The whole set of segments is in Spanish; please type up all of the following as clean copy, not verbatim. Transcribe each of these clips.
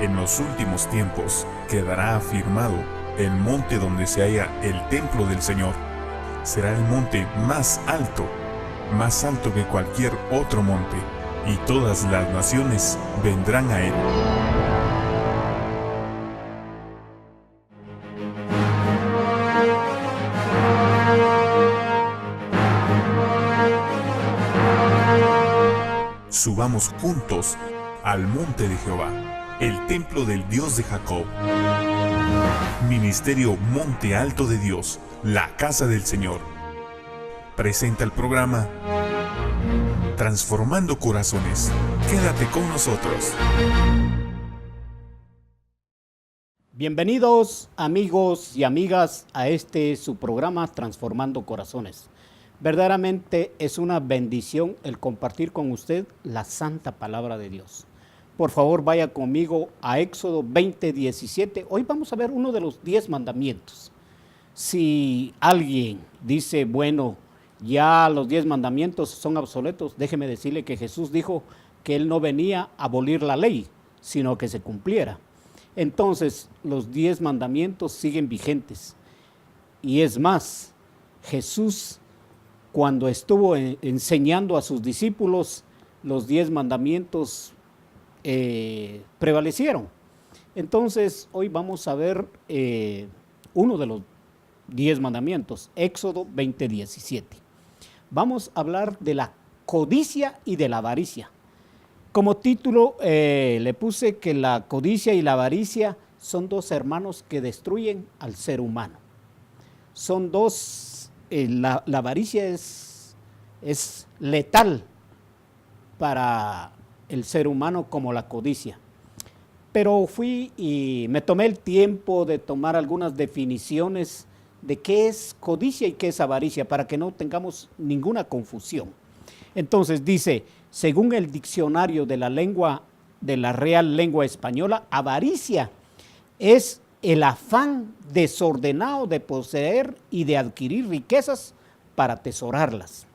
En los últimos tiempos quedará afirmado el monte donde se halla el templo del Señor. Será el monte más alto que cualquier otro monte, y todas las naciones vendrán a él. Subamos juntos al monte de Jehová, el templo del Dios de Jacob. Ministerio Monte Alto de Dios, la casa del Señor. Presenta el programa Transformando Corazones. Quédate con nosotros. Bienvenidos amigos y amigas a su programa Transformando Corazones. Verdaderamente es una bendición el compartir con usted la santa palabra de Dios. Por favor, vaya conmigo a Éxodo 20:17. Hoy vamos a ver uno de los 10 mandamientos. Si alguien dice, bueno, ya los 10 mandamientos son obsoletos, déjeme decirle que Jesús dijo que Él no venía a abolir la ley, sino que se cumpliera. Entonces, los 10 mandamientos siguen vigentes. Y es más, Jesús, cuando estuvo enseñando a sus discípulos, los 10 mandamientos prevalecieron. Entonces, hoy vamos a ver uno de los 10 mandamientos, Éxodo 20:17. Vamos a hablar de la codicia y de la avaricia. Como título le puse que la codicia y la avaricia son dos hermanos que destruyen al ser humano. Son dos, la avaricia es letal para el ser humano como la codicia. Pero fui y me tomé el tiempo de tomar algunas definiciones de qué es codicia y qué es avaricia, para que no tengamos ninguna confusión. Entonces dice, según el diccionario de la lengua, de la Real Lengua Española, avaricia es el afán desordenado de poseer y de adquirir riquezas para atesorarlas.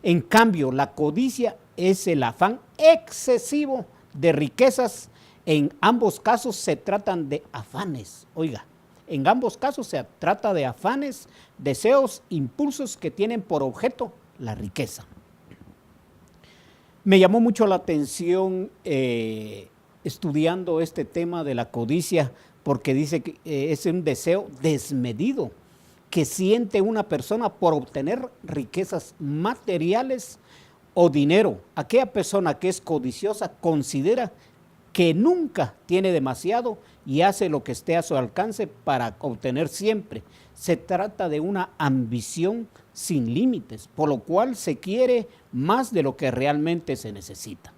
En cambio, la codicia es el afán excesivo de riquezas. En ambos casos se tratan de afanes, oiga. En ambos casos se trata de afanes, deseos, impulsos que tienen por objeto la riqueza. Me llamó mucho la atención estudiando este tema de la codicia, porque dice que es un deseo desmedido que siente una persona por obtener riquezas materiales o dinero. Aquella persona que es codiciosa considera que nunca tiene demasiado y hace lo que esté a su alcance para obtener siempre. Se trata de una ambición sin límites, por lo cual se quiere más de lo que realmente se necesita.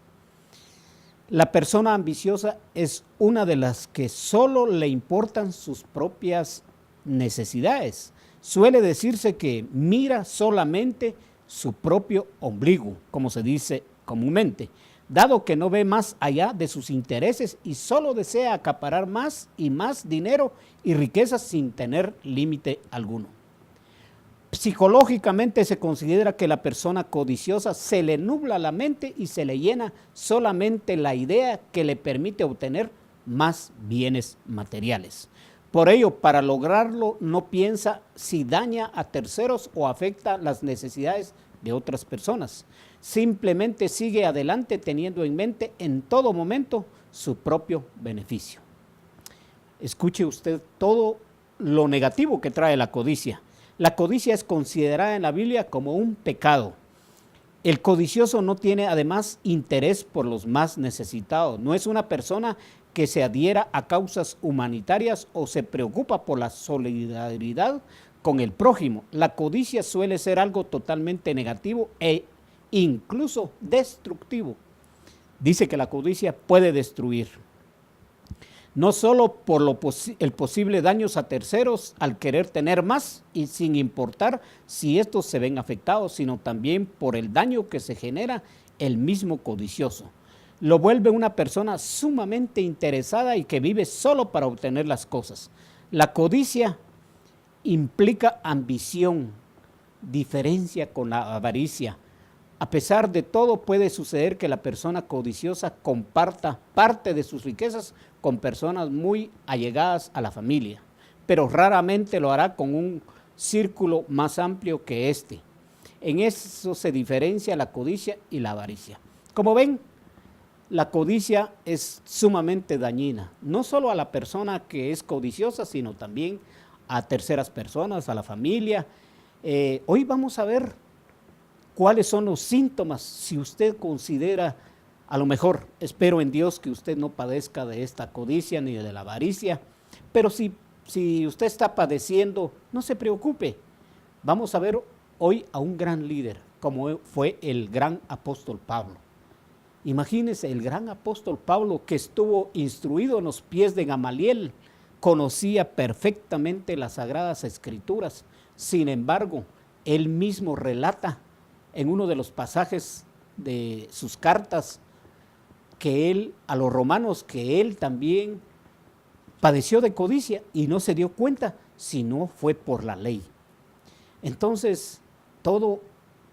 La persona ambiciosa es una de las que solo le importan sus propias necesidades. Suele decirse que mira solamente su propio ombligo, como se dice comúnmente, dado que no ve más allá de sus intereses y solo desea acaparar más y más dinero y riquezas sin tener límite alguno. Psicológicamente se considera que la persona codiciosa se le nubla la mente y se le llena solamente la idea que le permite obtener más bienes materiales. Por ello, para lograrlo, no piensa si daña a terceros o afecta las necesidades de otras personas. Simplemente sigue adelante teniendo en mente en todo momento su propio beneficio. Escuche usted todo lo negativo que trae la codicia. La codicia es considerada en la Biblia como un pecado. El codicioso no tiene además interés por los más necesitados. No es una persona que se adhiera a causas humanitarias o se preocupa por la solidaridad con el prójimo. La codicia suele ser algo totalmente negativo e incluso destructivo. Dice que la codicia puede destruir, no solo por el posible daños a terceros al querer tener más y sin importar si estos se ven afectados, sino también por el daño que se genera el mismo codicioso. Lo vuelve una persona sumamente interesada y que vive solo para obtener las cosas. La codicia implica ambición, diferencia con la avaricia. A pesar de todo, puede suceder que la persona codiciosa comparta parte de sus riquezas con personas muy allegadas a la familia, pero raramente lo hará con un círculo más amplio que este. En eso se diferencia la codicia y la avaricia. Como ven, la codicia es sumamente dañina, no solo a la persona que es codiciosa, sino también a terceras personas, a la familia. Hoy vamos a ver cuáles son los síntomas, si usted considera, a lo mejor, espero en Dios que usted no padezca de esta codicia ni de la avaricia, pero si usted está padeciendo, no se preocupe. Vamos a ver hoy a un gran líder, como fue el gran apóstol Pablo. Imagínese el gran apóstol Pablo, que estuvo instruido en los pies de Gamaliel, conocía perfectamente las Sagradas Escrituras. Sin embargo, él mismo relata en uno de los pasajes de sus cartas que él, a los romanos, que él también padeció de codicia y no se dio cuenta, sino fue por la ley. Entonces, todo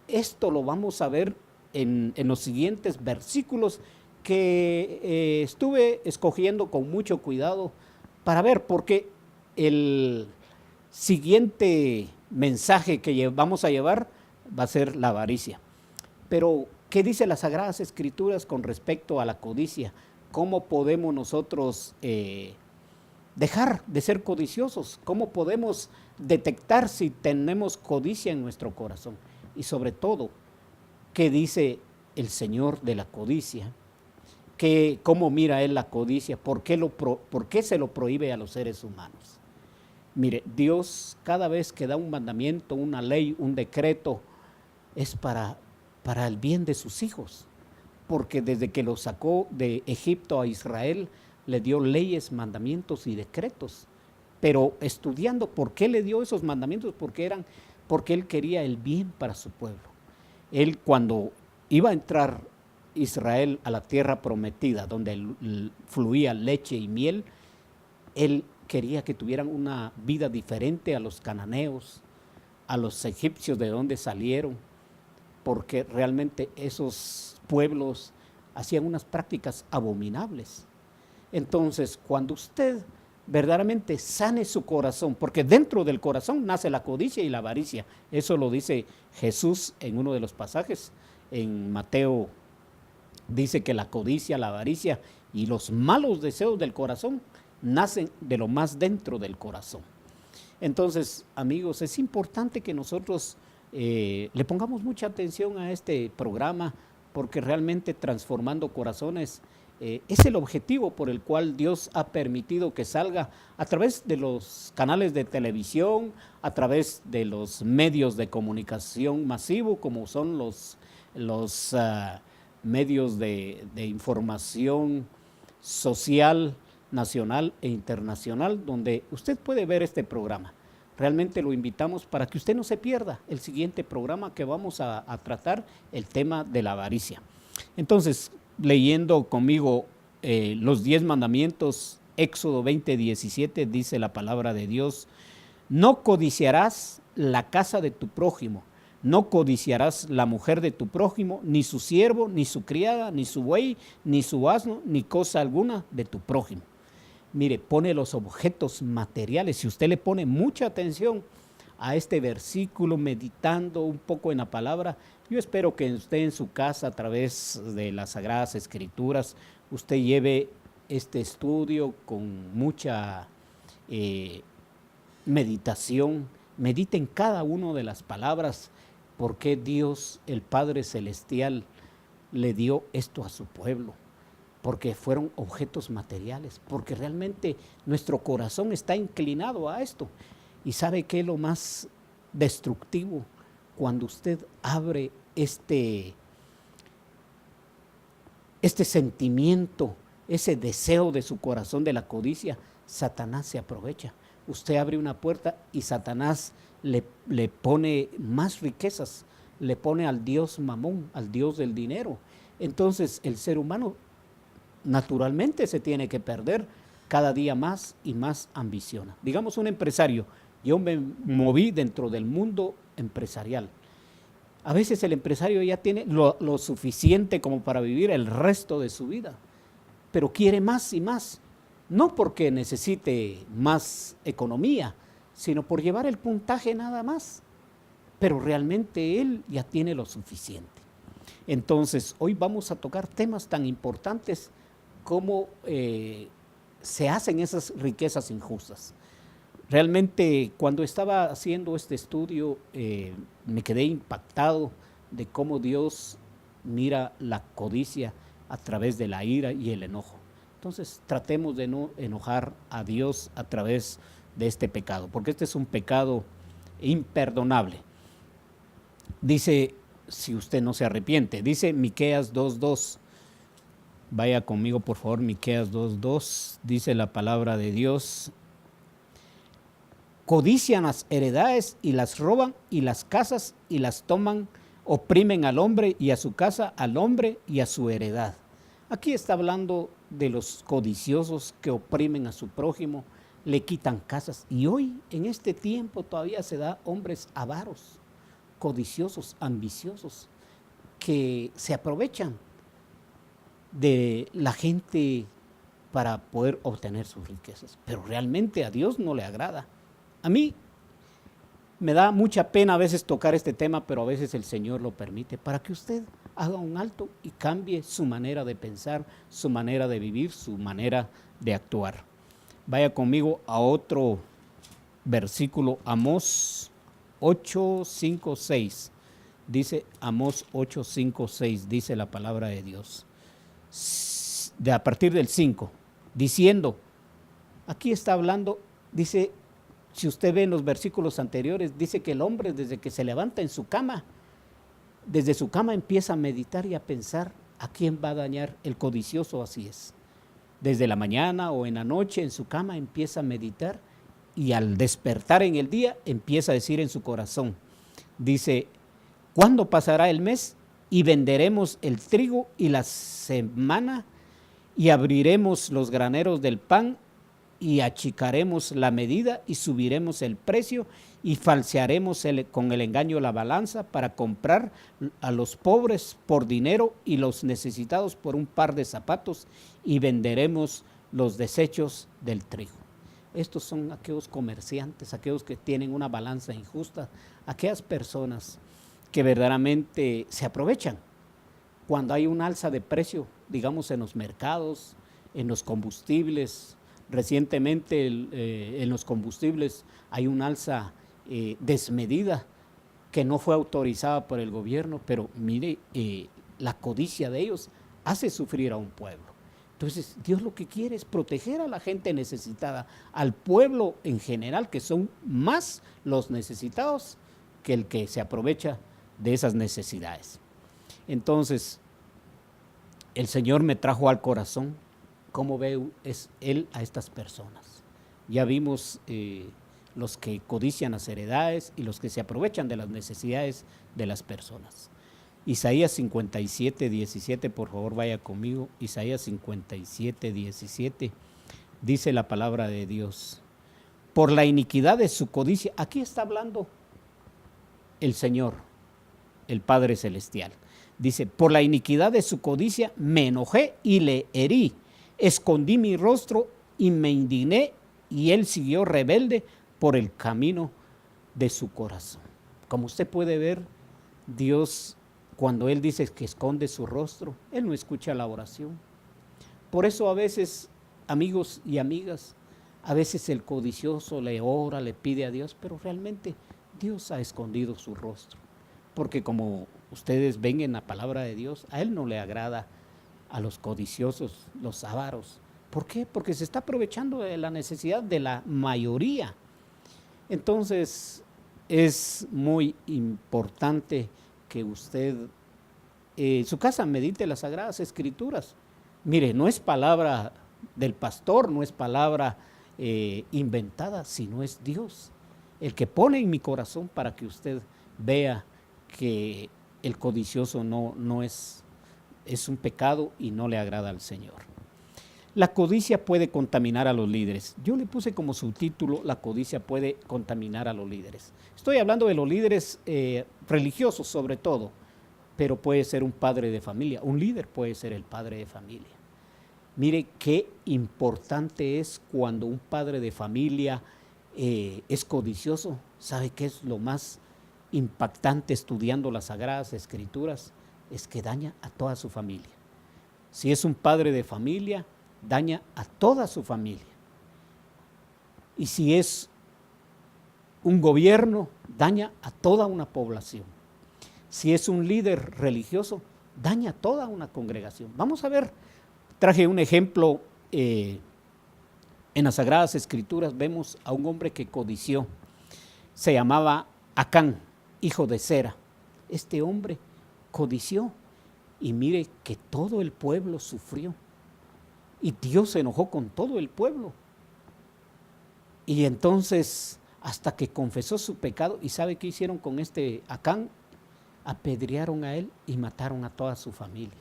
esto lo vamos a ver en los siguientes versículos que estuve escogiendo con mucho cuidado para ver, porque el siguiente mensaje que vamos a llevar va a ser la avaricia. Pero, ¿qué dice las Sagradas Escrituras con respecto a la codicia? ¿Cómo podemos nosotros dejar de ser codiciosos? ¿Cómo podemos detectar si tenemos codicia en nuestro corazón? Y sobre todo, ¿qué dice el Señor de la codicia? ¿Cómo mira Él la codicia? ¿Por qué se lo prohíbe a los seres humanos? Mire, Dios cada vez que da un mandamiento, una ley, un decreto, es para el bien de sus hijos, porque desde que lo sacó de Egipto a Israel, le dio leyes, mandamientos y decretos, pero estudiando por qué le dio esos mandamientos, porque Él quería el bien para su pueblo. Él, cuando iba a entrar Israel a la tierra prometida, donde fluía leche y miel, Él quería que tuvieran una vida diferente a los cananeos, a los egipcios de donde salieron, porque realmente esos pueblos hacían unas prácticas abominables. Entonces, cuando usted verdaderamente sane su corazón, porque dentro del corazón nace la codicia y la avaricia, eso lo dice Jesús en uno de los pasajes, en Mateo dice que la codicia, la avaricia y los malos deseos del corazón nacen de lo más dentro del corazón. Entonces, amigos, es importante que nosotros le pongamos mucha atención a este programa, porque realmente transformando corazones es el objetivo por el cual Dios ha permitido que salga a través de los canales de televisión, a través de los medios de comunicación masivo, como son los medios de información social, nacional e internacional, donde usted puede ver este programa. Realmente lo invitamos para que usted no se pierda el siguiente programa que vamos a tratar, el tema de la avaricia. Entonces, leyendo conmigo los 10 mandamientos, Éxodo 20:17, dice la palabra de Dios: no codiciarás la casa de tu prójimo, no codiciarás la mujer de tu prójimo, ni su siervo, ni su criada, ni su buey, ni su asno, ni cosa alguna de tu prójimo. Mire, pone los objetos materiales. Si usted le pone mucha atención a este versículo, meditando un poco en la palabra, yo espero que usted en su casa, a través de las Sagradas Escrituras, usted lleve este estudio con mucha meditación. Medite en cada una de las palabras, porque Dios, el Padre Celestial, le dio esto a su pueblo. Porque fueron objetos materiales, porque realmente nuestro corazón está inclinado a esto. ¿Y sabe qué es lo más destructivo? Cuando usted abre este sentimiento, ese deseo de su corazón de la codicia, Satanás se aprovecha. Usted abre una puerta y Satanás le pone más riquezas, le pone al dios Mamón, al dios del dinero. Entonces el ser humano naturalmente se tiene que perder, cada día más y más ambiciona. Digamos un empresario, yo me moví dentro del mundo empresarial. A veces el empresario ya tiene lo suficiente como para vivir el resto de su vida, pero quiere más y más, no porque necesite más economía, sino por llevar el puntaje nada más, pero realmente él ya tiene lo suficiente. Entonces, hoy vamos a tocar temas tan importantes como se hacen esas riquezas injustas. Realmente, cuando estaba haciendo este estudio, me quedé impactado de cómo Dios mira la codicia a través de la ira y el enojo. Entonces, tratemos de no enojar a Dios a través de este pecado, porque este es un pecado imperdonable. Dice, si usted no se arrepiente, dice Miqueas 2:2. Vaya conmigo, por favor, Miqueas 2:2. Dice la palabra de Dios: codician las heredades y las roban, y las casas y las toman, oprimen al hombre y a su casa, al hombre y a su heredad. Aquí está hablando de los codiciosos que oprimen a su prójimo, le quitan casas. Y hoy, en este tiempo, todavía se da hombres avaros, codiciosos, ambiciosos, que se aprovechan de la gente para poder obtener sus riquezas. Pero realmente a Dios no le agrada. A mí me da mucha pena a veces tocar este tema, pero a veces el Señor lo permite para que usted haga un alto y cambie su manera de pensar, su manera de vivir, su manera de actuar. Vaya conmigo a otro versículo, Amós 8:5-6. Dice Amós 8:5-6, dice la palabra de Dios. A partir del 5, diciendo, aquí está hablando, dice, si usted ve en los versículos anteriores, dice que el hombre desde que se levanta en su cama, desde su cama empieza a meditar y a pensar a quién va a dañar. El codicioso así es. Desde la mañana o en la noche en su cama empieza a meditar y al despertar en el día empieza a decir en su corazón, dice, ¿cuándo pasará el mes y venderemos el trigo y la semana y abriremos los graneros del pan y achicaremos la medida y subiremos el precio y falsearemos con el engaño la balanza para comprar a los pobres por dinero y los necesitados por un par de zapatos y venderemos los desechos del trigo? Estos son aquellos comerciantes, aquellos que tienen una balanza injusta, aquellas personas que verdaderamente se aprovechan cuando hay un alza de precio, digamos en los mercados, en los combustibles. Recientemente en los combustibles hay un alza desmedida que no fue autorizada por el gobierno, pero mire, la codicia de ellos hace sufrir a un pueblo. Entonces, Dios lo que quiere es proteger a la gente necesitada, al pueblo en general, que son más los necesitados que el que se aprovecha de esas necesidades. Entonces, el Señor me trajo al corazón cómo ve Él a estas personas. Ya vimos los que codician las heredades y los que se aprovechan de las necesidades de las personas. Isaías 57:17, por favor vaya conmigo. Isaías 57:17, dice la palabra de Dios. Por la iniquidad de su codicia, aquí está hablando el Señor, el Padre Celestial. Dice, por la iniquidad de su codicia me enojé y le herí. Escondí mi rostro y me indigné, y él siguió rebelde por el camino de su corazón. Como usted puede ver, Dios, cuando Él dice que esconde su rostro, Él no escucha la oración. Por eso a veces, amigos y amigas, a veces el codicioso le ora, le pide a Dios, pero realmente Dios ha escondido su rostro. Porque como ustedes ven en la palabra de Dios, a Él no le agrada a los codiciosos, los avaros. ¿Por qué? Porque se está aprovechando de la necesidad de la mayoría. Entonces, es muy importante que usted en su casa medite las Sagradas Escrituras. Mire, no es palabra del pastor, no es palabra inventada, sino es Dios el que pone en mi corazón para que usted vea que el codicioso no es un pecado y no le agrada al Señor. La codicia puede contaminar a los líderes. Yo le puse como subtítulo, la codicia puede contaminar a los líderes. Estoy hablando de los líderes religiosos sobre todo, pero puede ser un padre de familia. Un líder puede ser el padre de familia. Mire qué importante es cuando un padre de familia es codicioso. ¿Sabe qué es lo más impactante estudiando las Sagradas Escrituras? Es que daña a toda su familia. Si es un padre de familia, daña a toda su familia. Y si es un gobierno, daña a toda una población. Si es un líder religioso, daña a toda una congregación. Vamos a ver, traje un ejemplo en las Sagradas Escrituras. Vemos a un hombre que codició. Se llamaba Acán, hijo de Zera. Este hombre codició y mire que todo el pueblo sufrió. Y Dios se enojó con todo el pueblo. Y entonces, hasta que confesó su pecado, ¿y sabe qué hicieron con este Acán? Apedrearon a él y mataron a toda su familia.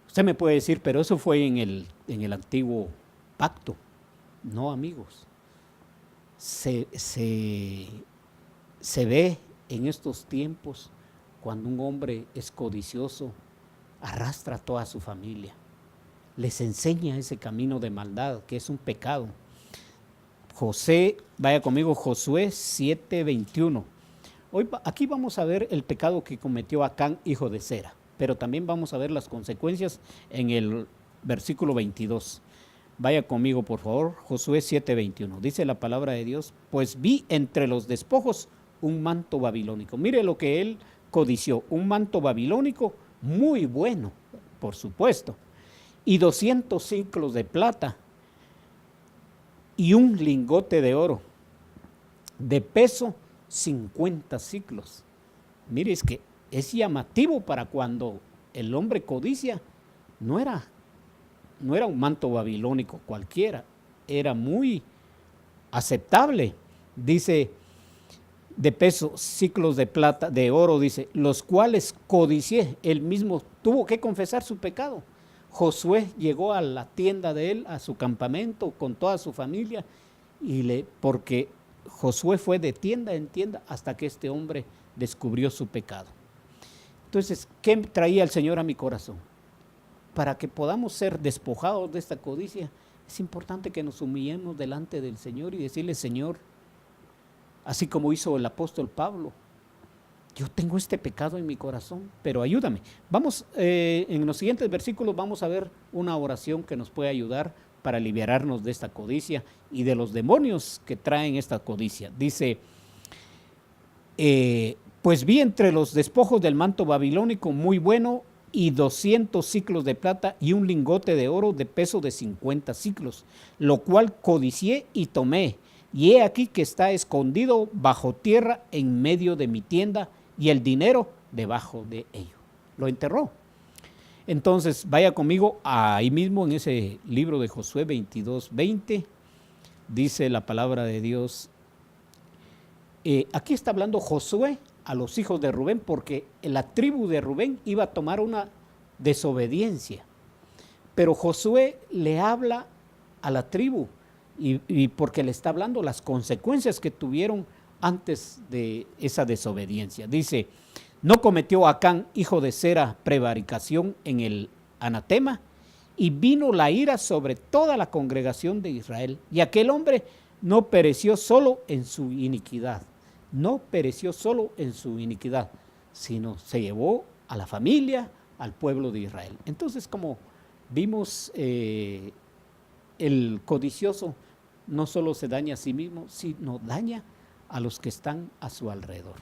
Usted me puede decir, pero eso fue en el antiguo pacto. No, amigos. Se ve en estos tiempos cuando un hombre es codicioso, arrastra a toda su familia. Les enseña ese camino de maldad, que es un pecado. Vaya conmigo, Josué 7:21. Aquí vamos a ver el pecado que cometió Acán, hijo de Zera, pero también vamos a ver las consecuencias en el versículo 22. Vaya conmigo, por favor, Josué 7:21. Dice la palabra de Dios: pues vi entre los despojos un manto babilónico. Mire lo que él codició, un manto babilónico muy bueno, por supuesto, y 200 ciclos de plata y un lingote de oro de peso 50 ciclos. Mire, es que es llamativo para cuando el hombre codicia. No era un manto babilónico cualquiera, era muy aceptable. Dice, de peso, ciclos de plata, de oro, dice, los cuales codicié. Él mismo tuvo que confesar su pecado. Josué llegó a la tienda de él, a su campamento, con toda su familia, porque Josué fue de tienda en tienda hasta que este hombre descubrió su pecado. Entonces, ¿qué traía el Señor a mi corazón? Para que podamos ser despojados de esta codicia, es importante que nos humillemos delante del Señor y decirle: Señor, así como hizo el apóstol Pablo, yo tengo este pecado en mi corazón, pero ayúdame. Vamos, en los siguientes versículos vamos a ver una oración que nos puede ayudar para liberarnos de esta codicia y de los demonios que traen esta codicia. Dice, pues vi entre los despojos del manto babilónico muy bueno y 200 ciclos de plata y un lingote de oro de peso de 50 ciclos, lo cual codicié y tomé. Y he aquí que está escondido bajo tierra en medio de mi tienda y el dinero debajo de ello. Lo enterró. Entonces, vaya conmigo ahí mismo en ese libro de Josué 22:20, dice la palabra de Dios. Aquí está hablando Josué a los hijos de Rubén, porque la tribu de Rubén iba a tomar una desobediencia. Pero Josué le habla a la tribu y porque le está hablando las consecuencias que tuvieron antes de esa desobediencia. Dice, no cometió Acán, hijo de Zera, prevaricación en el anatema, y vino la ira sobre toda la congregación de Israel, y aquel hombre no pereció solo en su iniquidad, sino se llevó a la familia, al pueblo de Israel. Entonces, como vimos, el codicioso no solo se daña a sí mismo, sino daña a los que están a su alrededor.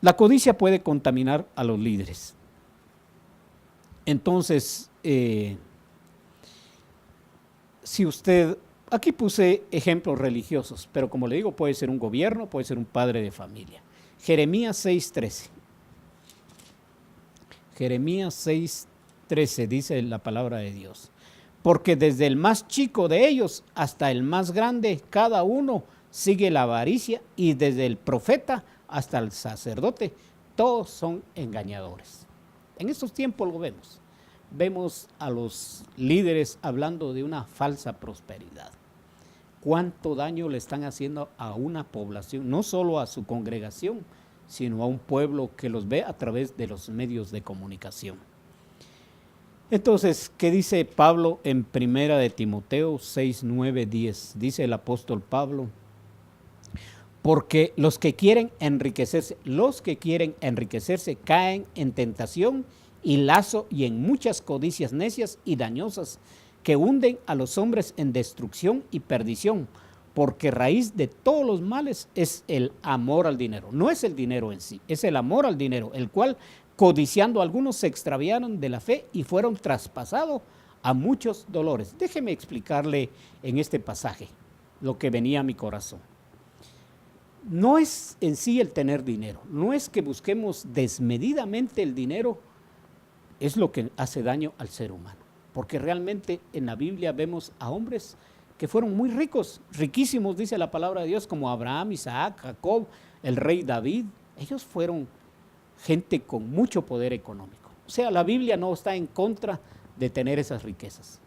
La codicia puede contaminar a los líderes. Entonces, si usted, aquí puse ejemplos religiosos, pero como le digo, puede ser un gobierno, puede ser un padre de familia. Jeremías 6:13. Jeremías 6:13 dice la palabra de Dios. Porque desde el más chico de ellos hasta el más grande, cada uno sigue la avaricia, y desde el profeta hasta el sacerdote, todos son engañadores. En estos tiempos lo vemos. vemos a los líderes hablando de una falsa prosperidad. Cuánto daño le están haciendo a una población, no solo a su congregación, sino a un pueblo que los ve a través de los medios de comunicación. Entonces, ¿qué dice Pablo en 1 de Timoteo 6, 9, 10? Dice el apóstol Pablo: porque los que quieren enriquecerse caen en tentación y lazo y en muchas codicias necias y dañosas que hunden a los hombres en destrucción y perdición, porque raíz de todos los males es el amor al dinero. No es el dinero en sí, es el amor al dinero, el cual, codiciando algunos, se extraviaron de la fe y fueron traspasados a muchos dolores. Déjeme explicarle en este pasaje lo que venía a mi corazón. No es en sí el tener dinero, no es que busquemos desmedidamente el dinero, es lo que hace daño al ser humano. Porque realmente en la Biblia vemos a hombres que fueron muy ricos, riquísimos, dice la palabra de Dios, como Abraham, Isaac, Jacob, el rey David. Ellos fueron gente con mucho poder económico. O sea, la Biblia no está en contra de tener esas riquezas,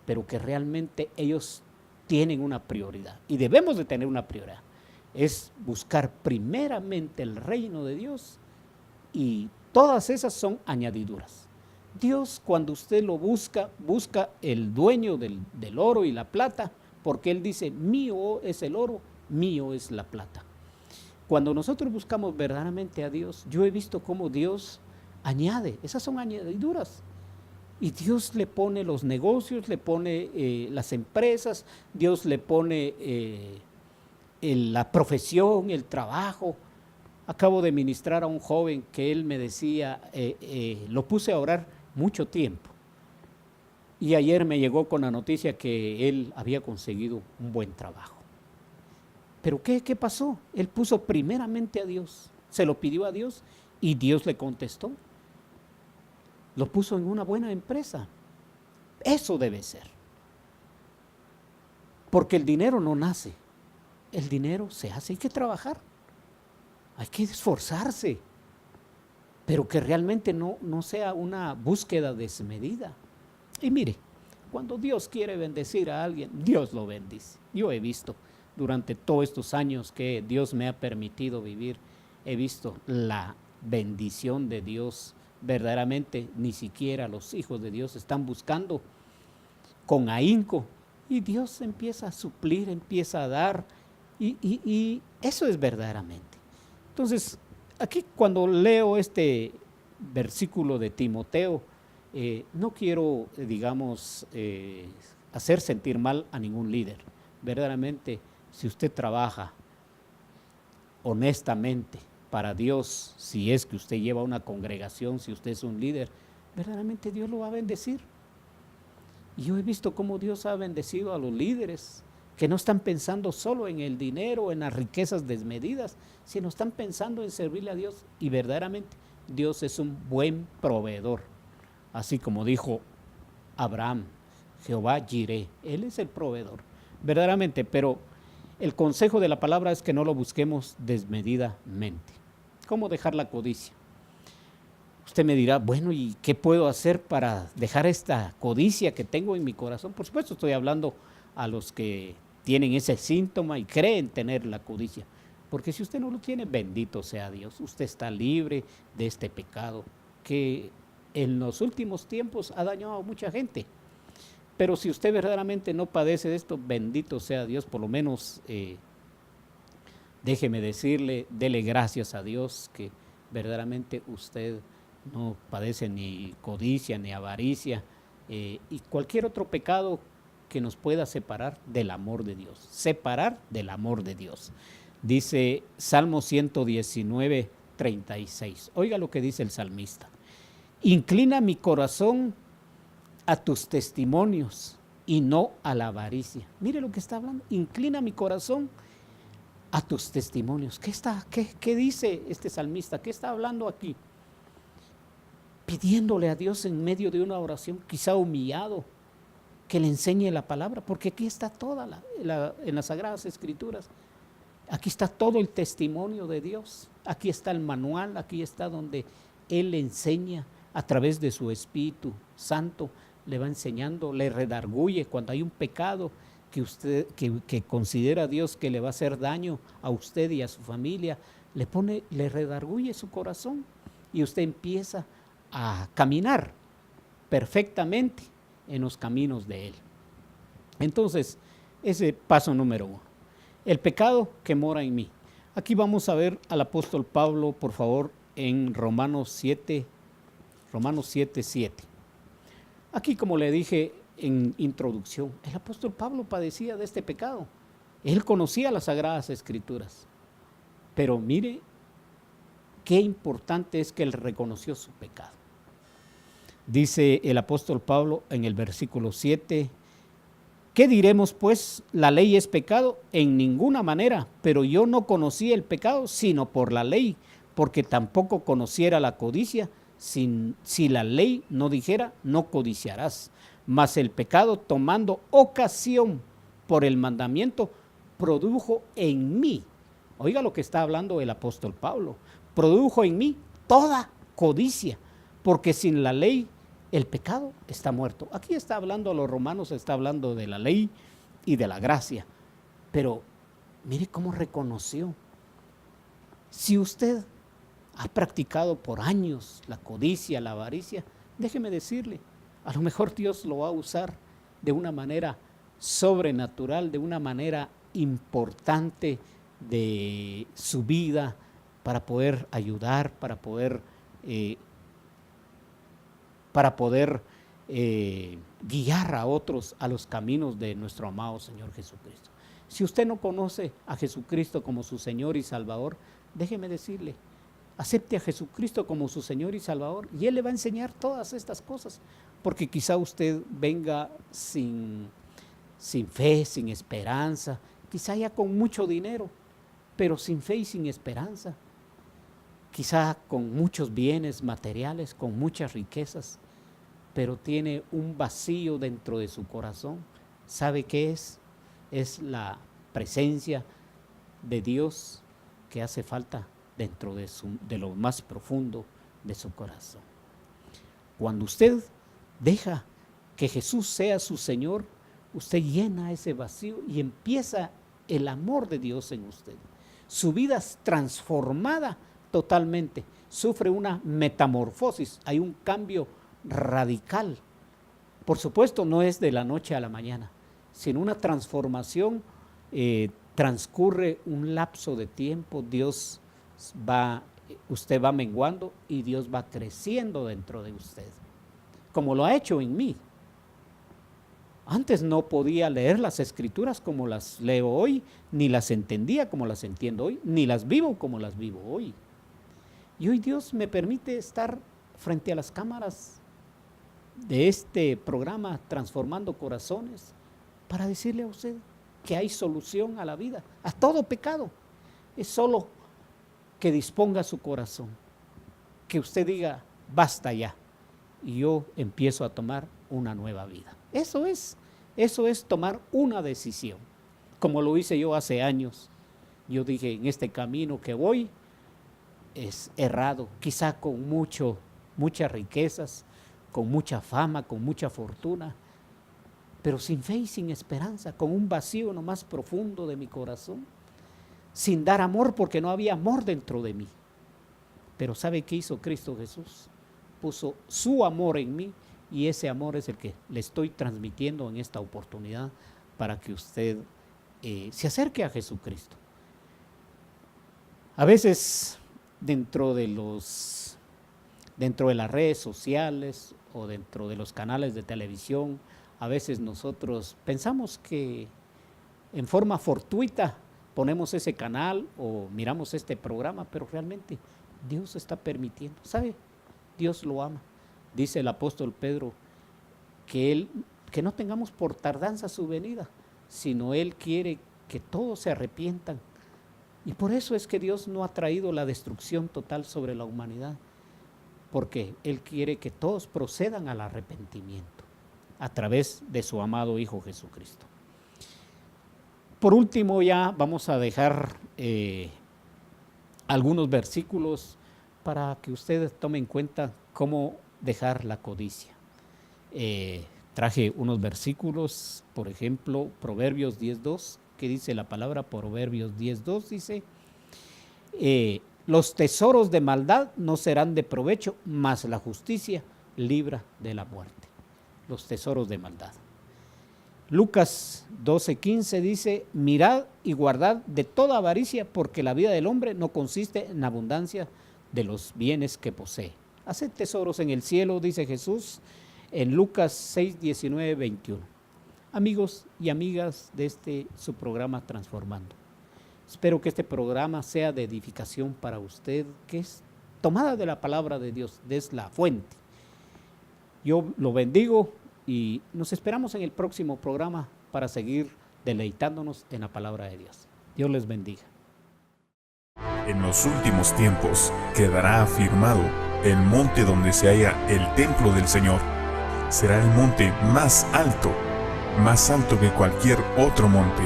pero que realmente ellos tienen una prioridad y debemos de tener una prioridad. Es buscar primeramente el reino de Dios y todas esas son añadiduras. Dios, cuando usted lo busca, busca el dueño del oro y la plata, porque Él dice: mío es el oro, mío es la plata. Cuando nosotros buscamos verdaderamente a Dios, yo he visto cómo Dios añade, esas son añadiduras. Y Dios le pone los negocios, le pone las empresas, Dios le pone la profesión, el trabajo. Acabo de ministrar a un joven que él me decía, lo puse a orar mucho tiempo. Y ayer me llegó con la noticia que él había conseguido un buen trabajo. ¿Pero qué pasó? Él puso primeramente a Dios, se lo pidió a Dios y Dios le contestó. Lo puso en una buena empresa. Eso debe ser. Porque el dinero no nace, el dinero se hace, hay que trabajar, hay que esforzarse, pero que realmente no sea una búsqueda desmedida. Y mire, cuando Dios quiere bendecir a alguien, Dios lo bendice. Yo he visto durante todos estos años que Dios me ha permitido vivir, he visto la bendición de Dios. Verdaderamente ni siquiera los hijos de Dios están buscando con ahínco y Dios empieza a suplir, empieza a dar y eso es verdaderamente. Entonces, aquí cuando leo este versículo de Timoteo, no quiero, digamos, hacer sentir mal a ningún líder. Verdaderamente, si usted trabaja honestamente para Dios, si es que usted lleva una congregación, si usted es un líder, verdaderamente Dios lo va a bendecir. Y yo he visto cómo Dios ha bendecido a los líderes que no están pensando solo en el dinero, en las riquezas desmedidas, sino están pensando en servirle a Dios. Y verdaderamente Dios es un buen proveedor. Así como dijo Abraham, Jehová Jireh, Él es el proveedor, verdaderamente. Pero el consejo de la palabra es que no lo busquemos desmedidamente. ¿Cómo dejar la codicia? Usted me dirá, bueno, ¿y qué puedo hacer para dejar esta codicia que tengo en mi corazón? Por supuesto, estoy hablando a los que tienen ese síntoma y creen tener la codicia. Porque si usted no lo tiene, bendito sea Dios. Usted está libre de este pecado que en los últimos tiempos ha dañado a mucha gente. Pero si usted verdaderamente no padece de esto, bendito sea Dios. Por lo menos, déjeme decirle, dele gracias a Dios que verdaderamente usted no padece ni codicia, ni avaricia, y cualquier otro pecado que nos pueda separar del amor de Dios. Separar del amor de Dios. Dice Salmo 119, 36. Oiga lo que dice el salmista. Inclina mi corazón a tus testimonios y no a la avaricia. Mire lo que está hablando. Inclina mi corazón a tus testimonios. ¿Qué dice este salmista? ¿Qué está hablando aquí? Pidiéndole a Dios en medio de una oración, quizá humillado, que le enseñe la palabra, porque aquí está toda en las Sagradas Escrituras. Aquí está todo el testimonio de Dios. Aquí está el manual, aquí está donde Él le enseña a través de su Espíritu Santo, le va enseñando, le redarguye cuando hay un pecado que usted que considera Dios que le va a hacer daño a usted y a su familia, le redarguye su corazón y usted empieza a caminar perfectamente en los caminos de Él. Entonces, ese paso número 1, el pecado que mora en mí. Aquí vamos a ver al apóstol Pablo, por favor, en Romanos 7:7. Aquí, como le dije en introducción, el apóstol Pablo padecía de este pecado. Él conocía las Sagradas Escrituras, pero mire qué importante es que él reconoció su pecado. Dice el apóstol Pablo en el versículo 7, ¿qué diremos pues? ¿La ley es pecado? En ninguna manera, pero yo no conocí el pecado sino por la ley, porque tampoco conociera la codicia si la ley no dijera, no codiciarás. Mas el pecado, tomando ocasión por el mandamiento, produjo en mí, oiga lo que está hablando el apóstol Pablo, produjo en mí toda codicia, porque sin la ley el pecado está muerto. Aquí está hablando, los romanos está hablando de la ley y de la gracia, pero mire cómo reconoció. Si usted ha practicado por años la codicia, la avaricia, déjeme decirle, a lo mejor Dios lo va a usar de una manera sobrenatural, de una manera importante de su vida, para poder ayudar, para poder guiar a otros a los caminos de nuestro amado Señor Jesucristo. Si usted no conoce a Jesucristo como su Señor y Salvador, déjeme decirle, acepte a Jesucristo como su Señor y Salvador y Él le va a enseñar todas estas cosas, porque quizá usted venga sin fe, sin esperanza, quizá ya con mucho dinero, pero sin fe y sin esperanza, quizá con muchos bienes materiales, con muchas riquezas, pero tiene un vacío dentro de su corazón. ¿Sabe qué es? Es la presencia de Dios que hace falta dentro de lo más profundo de su corazón. Cuando usted deja que Jesús sea su Señor, usted llena ese vacío y empieza el amor de Dios en usted. Su vida es transformada totalmente, sufre una metamorfosis, hay un cambio radical. Por supuesto, no es de la noche a la mañana, sino una transformación. Transcurre un lapso de tiempo, usted va menguando y Dios va creciendo dentro de usted, como lo ha hecho en mí. Antes no podía leer las Escrituras como las leo hoy, ni las entendía como las entiendo hoy, ni las vivo como las vivo hoy. Y hoy Dios me permite estar frente a las cámaras de este programa Transformando Corazones para decirle a usted que hay solución a la vida, a todo pecado. Es solo que disponga su corazón, que usted diga, basta ya, y yo empiezo a tomar una nueva vida. Eso es tomar una decisión, como lo hice yo hace años. Yo dije, en este camino que voy es errado, quizá con muchas riquezas, con mucha fama, con mucha fortuna, pero sin fe y sin esperanza, con un vacío nomás profundo de mi corazón, sin dar amor porque no había amor dentro de mí. Pero ¿sabe qué hizo Cristo Jesús? Puso su amor en mí y ese amor es el que le estoy transmitiendo en esta oportunidad para que usted se acerque a Jesucristo. A veces dentro de las redes sociales o dentro de los canales de televisión, a veces nosotros pensamos que en forma fortuita ponemos ese canal o miramos este programa, pero realmente Dios está permitiendo. ¿Sabe? Dios lo ama. Dice el apóstol Pedro que no tengamos por tardanza su venida, sino Él quiere que todos se arrepientan. Y por eso es que Dios no ha traído la destrucción total sobre la humanidad, porque Él quiere que todos procedan al arrepentimiento a través de su amado Hijo Jesucristo. Por último, ya vamos a dejar algunos versículos para que ustedes tomen en cuenta cómo dejar la codicia. Traje unos versículos, por ejemplo, Proverbios 10:2, que dice la palabra Proverbios 10:2, dice, los tesoros de maldad no serán de provecho, mas la justicia libra de la muerte. Los tesoros de maldad. Lucas 12:15 dice, mirad y guardad de toda avaricia, porque la vida del hombre no consiste en abundancia de los bienes que posee. Haced tesoros en el cielo, dice Jesús, en Lucas 6:19-21. Amigos y amigas de su programa Transformando. Espero que este programa sea de edificación para usted, que es tomada de la palabra de Dios, es la fuente. Yo lo bendigo y nos esperamos en el próximo programa para seguir deleitándonos en la palabra de Dios. Dios les bendiga. En los últimos tiempos quedará afirmado el monte donde se halla el templo del Señor. Será el monte más alto que cualquier otro monte,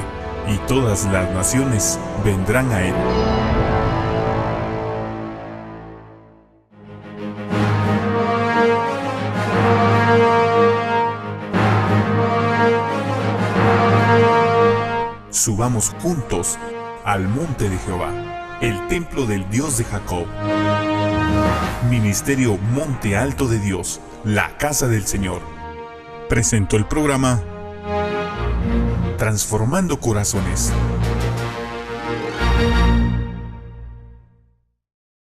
y todas las naciones vendrán a él. Subamos juntos al monte de Jehová, el templo del Dios de Jacob. Ministerio Monte Alto de Dios, la casa del Señor. Presentó el programa Transformando Corazones.